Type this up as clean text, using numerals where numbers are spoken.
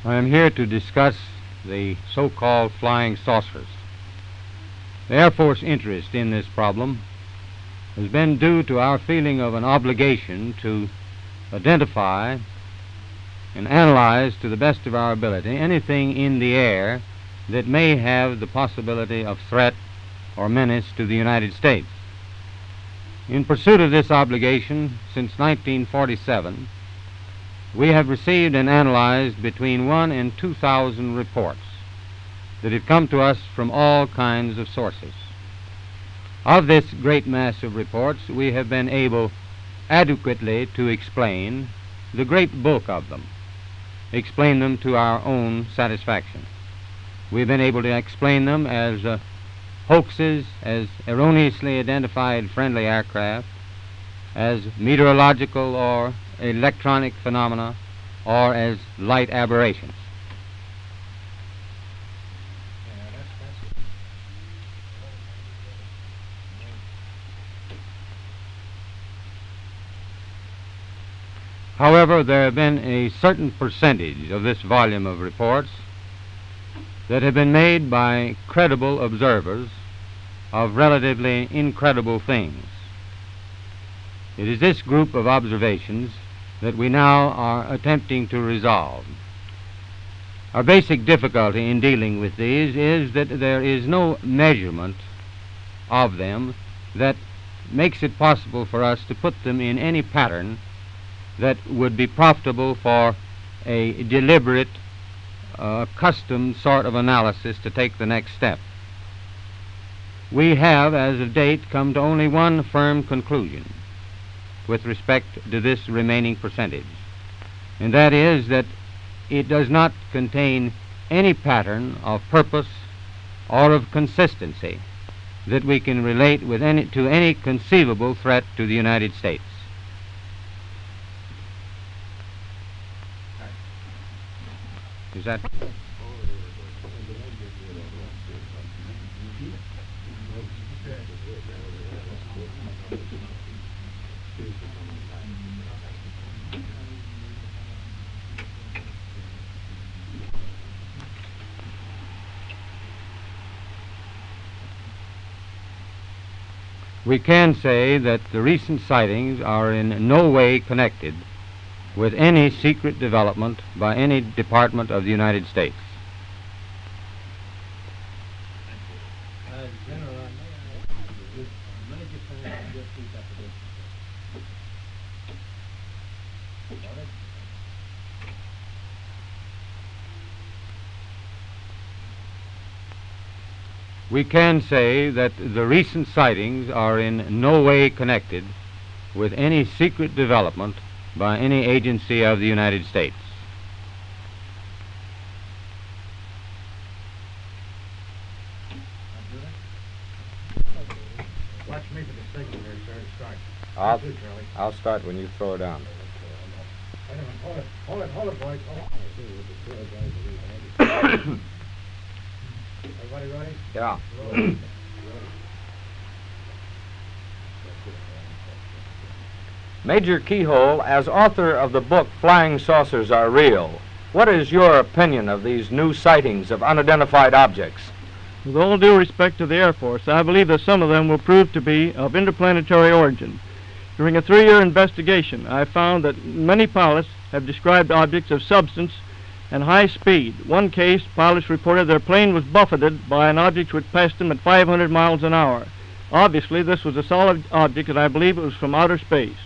I am here to discuss the so-called flying saucers. The Air Force interest in this problem has been due to our feeling of an obligation to identify and analyze to the best of our ability anything in the air that may have the possibility of threat or menace to the United States. In pursuit of this obligation, since 1947, we have received and analyzed between 1,000 and 2,000 reports that have come to us from all kinds of sources. Of this great mass of reports, we have been able adequately to explain the great bulk of them, explain them to our own satisfaction. We've been able to explain them as hoaxes, as erroneously identified friendly aircraft, as meteorological or electronic phenomena, or as light aberrations. However, there have been a certain percentage of this volume of reports that have been made by credible observers of relatively incredible things. It is this group of observations that we now are attempting to resolve. Our basic difficulty in dealing with these is that there is no measurement of them that makes it possible for us to put them in any pattern that would be profitable for a deliberate, custom sort of analysis to take the next step. We have, as of date, come to only one firm conclusion with respect to this remaining percentage, and that is that it does not contain any pattern of purpose or of consistency that we can relate with to any conceivable threat to the United States. Is that? We can say that the recent sightings are in no way connected with any secret development by any department of the United States. We can say that the recent sightings are in no way connected with any secret development by any agency of the United States. Watch me for the signal there, sir, to start. I'll start when you throw it down. Wait a minute, hold it, boys. Hold it. Everybody ready? Yeah. Major Keyhole, as author of the book Flying Saucers Are Real, what is your opinion of these new sightings of unidentified objects? With all due respect to the Air Force, I believe that some of them will prove to be of interplanetary origin. During a 3-year investigation, I found that many pilots have described objects of substance and high speed. One case, pilots reported their plane was buffeted by an object which passed them at 500 miles an hour. Obviously, this was a solid object, and I believe it was from outer space.